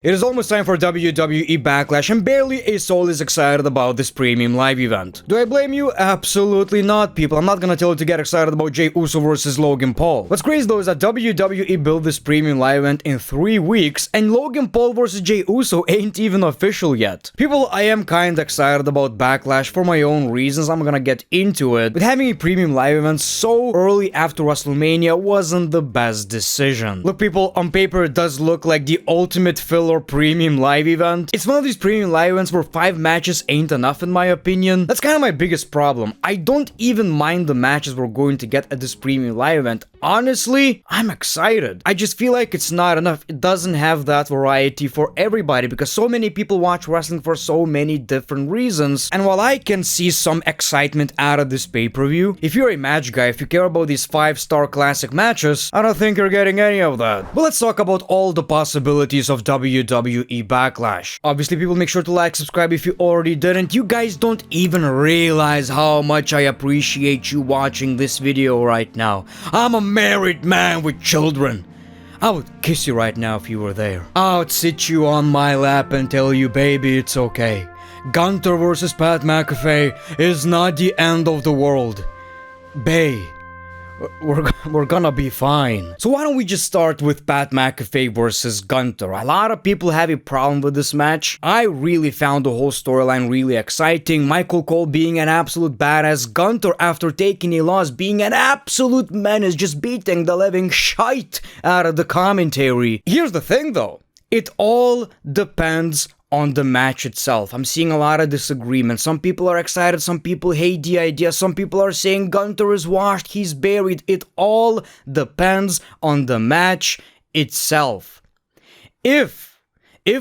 It is almost time for WWE Backlash, and barely a soul is excited about this premium live event. Do I blame you? Absolutely not, people. I'm not gonna tell you to get excited about Jey Uso versus Logan Paul. What's crazy though is that WWE built this premium live event in 3 weeks, and Logan Paul versus Jey Uso ain't even official yet. People, I am kinda excited about Backlash for my own reasons. I'm gonna get into it, but having a premium live event so early after WrestleMania wasn't the best decision. Look, people, on paper it does look like the ultimate filler premium live event. It's one of these premium live events where 5 matches ain't enough in my opinion. That's kind of my biggest problem. I don't even mind the matches we're going to get at this premium live event. Honestly, I'm excited. I just feel like it's not enough. It doesn't have that variety for everybody because so many people watch wrestling for so many different reasons. And while I can see some excitement out of this pay-per-view, if you're a match guy, if you care about these 5-star classic matches, I don't think you're getting any of that. But let's talk about all the possibilities of WWE Backlash. Obviously, people, make sure to like, subscribe if you already didn't. You guys don't even realize how much I appreciate you watching this video right now. I'm a married man with children. I would kiss you right now if you were there. I would sit you on my lap and tell you, baby, it's okay. Gunther versus Pat McAfee is not the end of the world. Bae, we're gonna be fine. So why don't we just start with Pat McAfee versus Gunther? A lot of people have a problem with this match. I really found the whole storyline really exciting. Michael Cole being an absolute badass, Gunther after taking a loss being an absolute menace, just beating the living shite out of the commentary. Here's the thing though, it all depends on the match itself. I'm seeing a lot of disagreement. Some people are excited, some people hate the idea, some people are saying Gunther is washed, he's buried. It all depends on the match itself. If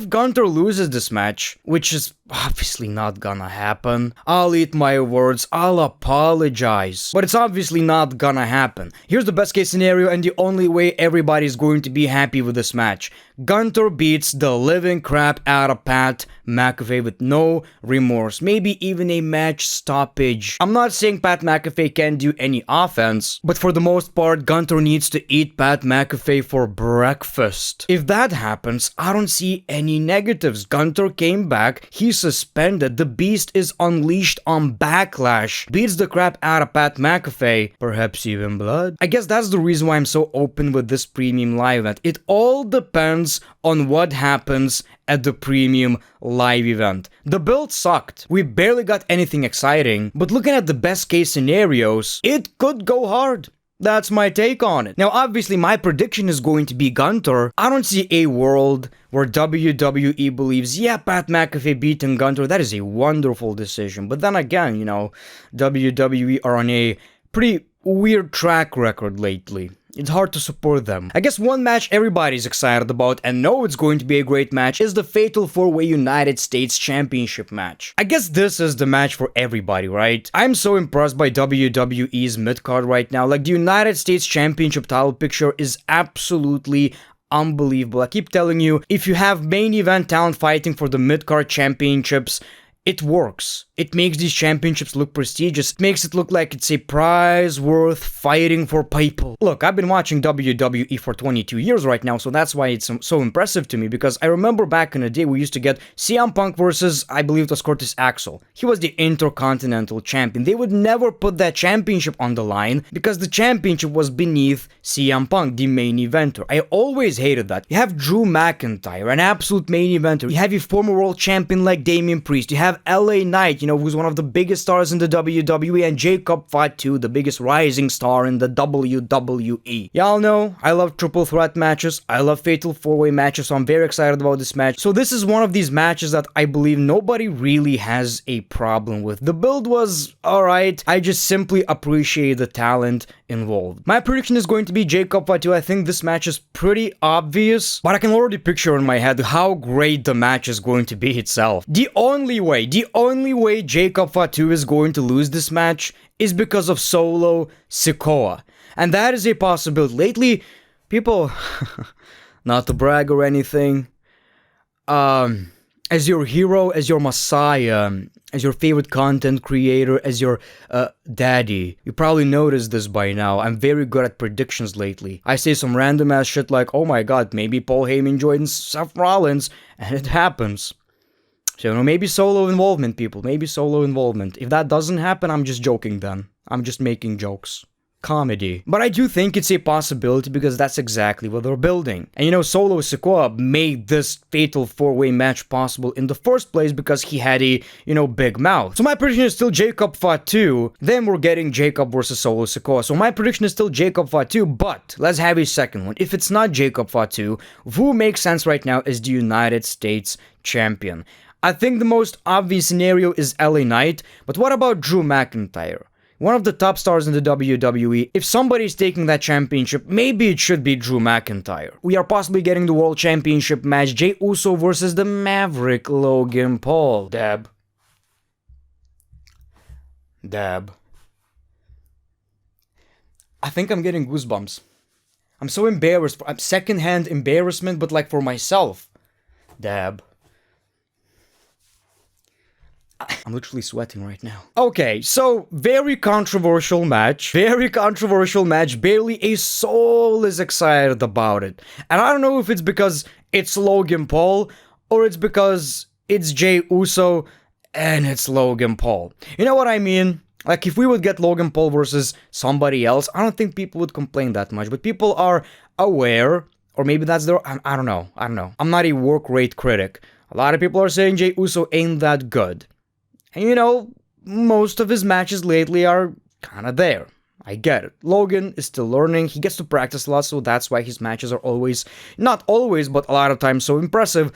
Gunther loses this match, which is obviously not gonna happen, I'll eat my words, I'll apologize. But it's obviously not gonna happen. Here's the best case scenario and the only way everybody's going to be happy with this match. Gunther beats the living crap out of Pat McAfee with no remorse. Maybe even a match stoppage. I'm not saying Pat McAfee can't do any offense, but for the most part, Gunther needs to eat Pat McAfee for breakfast. If that happens, I don't see any negatives. Gunther came back, he's suspended, the beast is unleashed on Backlash, beats the crap out of Pat McAfee, perhaps even blood. I guess that's the reason why I'm so open with this premium live event. It all depends on what happens at the premium live event. The build sucked. We barely got anything exciting, but looking at the best case scenarios, it could go hard. That's my take on it. Now, obviously, my prediction is going to be Gunther. I don't see a world where WWE believes, yeah, Pat McAfee beating Gunther, that is a wonderful decision. But then again, you know, WWE are on a pretty weird track record lately. It's hard to support them. I guess one match everybody's excited about and know it's going to be a great match is the Fatal 4-Way United States Championship match. I guess this is the match for everybody, right? I'm so impressed by WWE's mid-card right now. Like, the United States Championship title picture is absolutely unbelievable. I keep telling you, if you have main event talent fighting for the mid-card championships, it works. It makes these championships look prestigious. It makes it look like it's a prize worth fighting for people. Look, I've been watching WWE for 22 years right now, so that's why it's so impressive to me, because I remember back in the day we used to get CM Punk versus, I believe it was Curtis Axel. He was the Intercontinental Champion. They would never put that championship on the line because the championship was beneath CM Punk, the main eventer. I always hated that. You have Drew McIntyre, an absolute main eventer. You have a former world champion like Damian Priest. You have LA Knight, you know, who's one of the biggest stars in the WWE, and Jacob Fatu, the biggest rising star in the WWE. Y'all know, I love triple threat matches, I love fatal 4-way matches, so I'm very excited about this match. So this is one of these matches that I believe nobody really has a problem with. The build was alright, I just simply appreciate the talent involved. My prediction is going to be Jacob Fatu. I think this match is pretty obvious, but I can already picture in my head how great the match is going to be itself. The only way Jacob Fatu is going to lose this match is because of Solo Sikoa, and that is a possibility. Lately, people, not to brag or anything, as your hero, as your messiah, as your favorite content creator, as your daddy. You probably noticed this by now. I'm very good at predictions lately. I say some random ass shit like, oh my god, maybe Paul Heyman joins Seth Rollins, and it happens. So, maybe solo involvement, people. Maybe solo involvement. If that doesn't happen, I'm just joking then. I'm just making jokes. Comedy. But I do think it's a possibility because that's exactly what they're building. And Solo Sikoa made this fatal 4-way match possible in the first place because he had a, big mouth. So my prediction is still Jacob Fatu. Then we're getting Jacob versus Solo Sikoa. So my prediction is still Jacob Fatu, but let's have a second one. If it's not Jacob Fatu, who makes sense right now is the United States champion? I think the most obvious scenario is LA Knight, but what about Drew McIntyre? One of the top stars in the WWE. If somebody's taking that championship, maybe it should be Drew McIntyre. We are possibly getting the World Championship match, Jey Uso versus the Maverick Logan Paul. Dab. I think I'm getting goosebumps. I'm so embarrassed. I'm secondhand embarrassment, but like for myself. Dab. I'm literally sweating right now. Okay, so very controversial match. Barely a soul is excited about it. And I don't know if it's because it's Logan Paul or it's because it's Jey Uso and it's Logan Paul. You know what I mean? Like, if we would get Logan Paul versus somebody else, I don't think people would complain that much. But people are aware, or maybe that's their... I don't know. I'm not a work rate critic. A lot of people are saying Jey Uso ain't that good. And most of his matches lately are kind of there. I get it. Logan is still learning. He gets to practice a lot, so that's why his matches are always, not always, but a lot of times so impressive.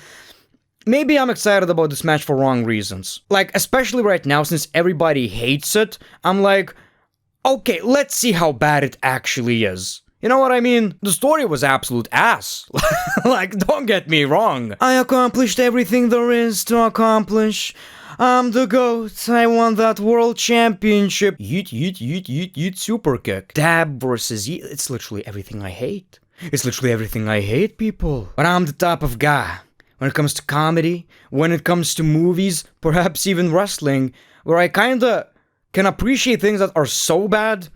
Maybe I'm excited about this match for wrong reasons. Like, especially right now, since everybody hates it, I'm like, okay, let's see how bad it actually is. You know what I mean? The story was absolute ass. Like, don't get me wrong. I accomplished everything there is to accomplish. I'm the GOAT. I won that world championship. Yeet, super kick. Dab versus yeet. It's literally everything I hate. It's literally everything I hate, people. But I'm the type of guy. When it comes to comedy, when it comes to movies, perhaps even wrestling, where I kinda can appreciate things that are so bad,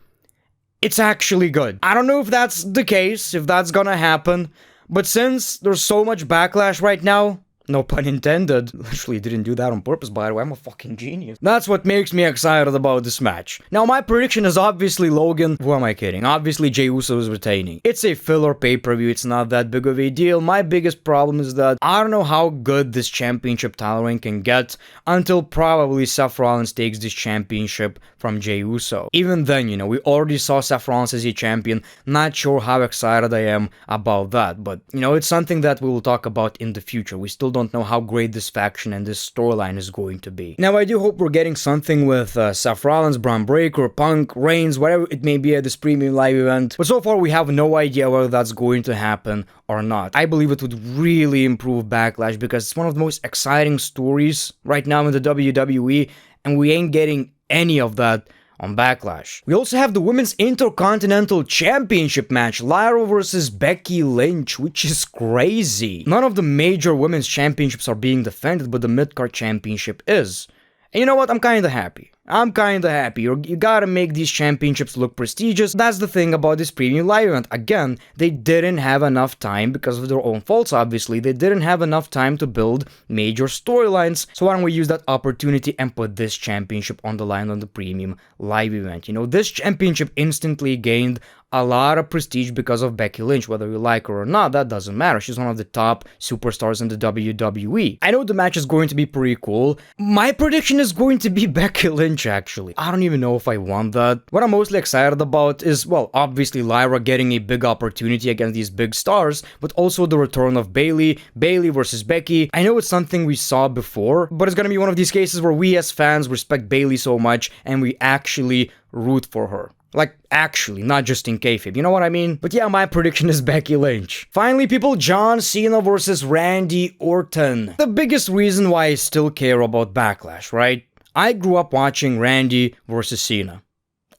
it's actually good. I don't know if that's the case, if that's gonna happen, but since there's so much backlash right now, no pun intended. Literally didn't do that on purpose, by the way. I'm a fucking genius. That's what makes me excited about this match. Now, my prediction is obviously Logan. Who am I kidding? Obviously, Jey Uso is retaining. It's a filler pay-per-view. It's not that big of a deal. My biggest problem is that I don't know how good this championship title reign can get until probably Seth Rollins takes this championship from Jey Uso. Even then, we already saw Seth Rollins as a champion. Not sure how excited I am about that, but, it's something that we will talk about in the future. We still don't know how great this faction and this storyline is going to be. Now, I do hope we're getting something with Seth Rollins, Braun Breaker, Punk, Reigns, whatever it may be at this premium live event. But so far, we have no idea whether that's going to happen or not. I believe it would really improve Backlash because it's one of the most exciting stories right now in the WWE, and we ain't getting any of that on Backlash. We also have the Women's Intercontinental Championship match, Lyra versus Becky Lynch, which is crazy. None of the major women's championships are being defended, but the Midcard Championship is. And you know what? I'm kinda happy. You gotta make these championships look prestigious. That's the thing about this premium live event. Again, they didn't have enough time, because of their own faults obviously, they didn't have enough time to build major storylines. So why don't we use that opportunity and put this championship on the line on the premium live event. This championship instantly gained a lot of prestige because of Becky Lynch. Whether you like her or not, that doesn't matter. She's one of the top superstars in the WWE. I know the match is going to be pretty cool. My prediction is going to be Becky Lynch, actually. I don't even know if I want that. What I'm mostly excited about is, well, obviously Lyra getting a big opportunity against these big stars, but also the return of Bayley versus Becky. I know it's something we saw before, but it's gonna be one of these cases where we as fans respect Bayley so much and we actually root for her. Like, actually, not just in kayfabe, you know what I mean? But yeah, my prediction is Becky Lynch. Finally, people, John Cena versus Randy Orton. The biggest reason why I still care about Backlash, right? I grew up watching Randy versus Cena.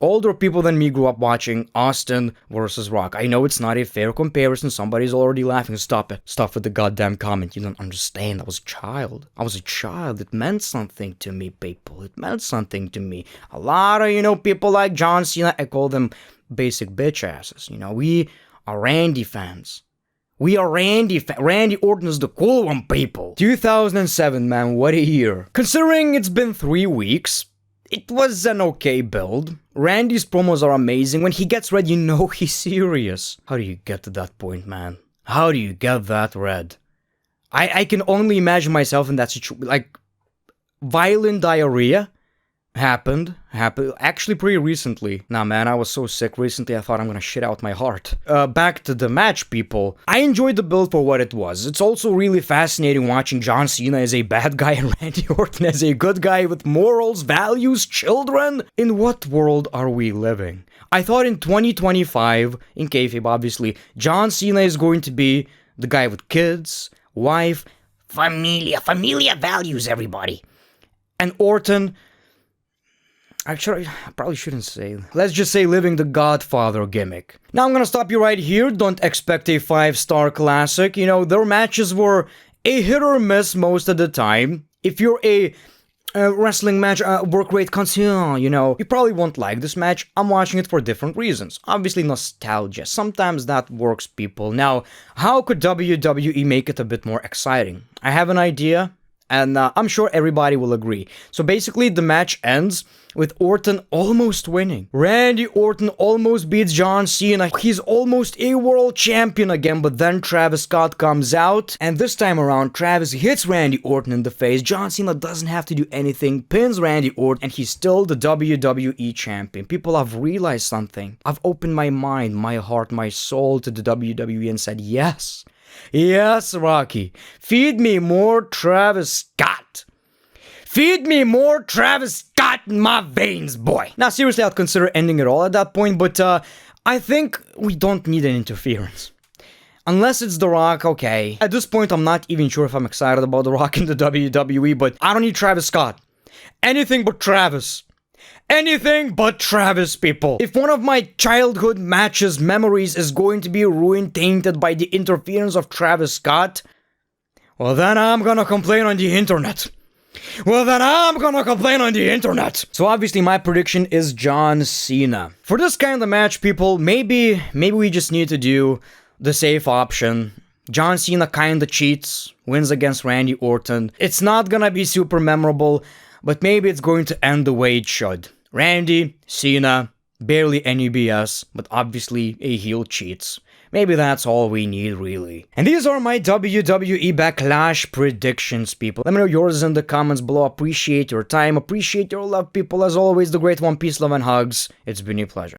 Older people than me grew up watching Austin versus Rock. I know it's not a fair comparison. Somebody's already laughing. Stop it. Stop with the goddamn comment. You don't understand. I was a child. I was a child. It meant something to me, people. It meant something to me. A lot of, people like John Cena, I call them basic bitch asses. We are Randy fans. We are Randy Orton is the cool one, people. 2007, man, what a year. Considering it's been 3 weeks, it was an okay build. Randy's promos are amazing. When he gets red, he's serious. How do you get to that point, man? How do you get that red? I can only imagine myself in that situation. Like, violent diarrhea happened actually pretty recently. Nah, man, I was so sick recently I thought I'm gonna shit out my heart. Back to the match, people. I enjoyed the build for what it was. It's also really fascinating watching John Cena as a bad guy and Randy Orton as a good guy with morals, values, children. In what world are we living? I thought in 2025, in kayfabe obviously, John Cena is going to be the guy with kids, wife, familia values, everybody. And Orton, actually, I probably shouldn't say. Let's just say living the Godfather gimmick. Now I'm gonna stop you right here. Don't expect a 5-star classic. Their matches were a hit or miss most of the time. If you're a wrestling match work rate connoisseur, you probably won't like this match. I'm watching it for different reasons. Obviously, nostalgia. Sometimes that works, people. Now, how could WWE make it a bit more exciting? I have an idea, and I'm sure everybody will agree. So basically, the match ends with Orton almost winning. Randy Orton almost beats John Cena. He's almost a world champion again, but then Travis Scott comes out, and this time around, Travis hits Randy Orton in the face. John Cena doesn't have to do anything, pins Randy Orton, and he's still the WWE champion. People, I've realized something. I've opened my mind, my heart, my soul to the WWE and said, yes. Yes, Rocky. Feed me more Travis Scott. Feed me more Travis Scott in my veins, boy. Now, seriously, I'd consider ending it all at that point, but I think we don't need an interference. Unless it's The Rock, okay. At this point, I'm not even sure if I'm excited about The Rock in the WWE, but I don't need Travis Scott. Anything but Travis. Anything but Travis, people. If one of my childhood matches memories is going to be ruined, tainted by the interference of Travis Scott, well then I'm gonna complain on the internet. So obviously my prediction is John Cena. For this kind of match, people, maybe we just need to do the safe option. John Cena kinda cheats, wins against Randy Orton. It's not gonna be super memorable, but maybe it's going to end the way it should. Randy, Cena, barely any BS, but obviously a heel cheats. Maybe that's all we need, really. And these are my WWE Backlash predictions, people. Let me know yours in the comments below. Appreciate your time, appreciate your love, people. As always, the great one, peace, love, and hugs. It's been a pleasure.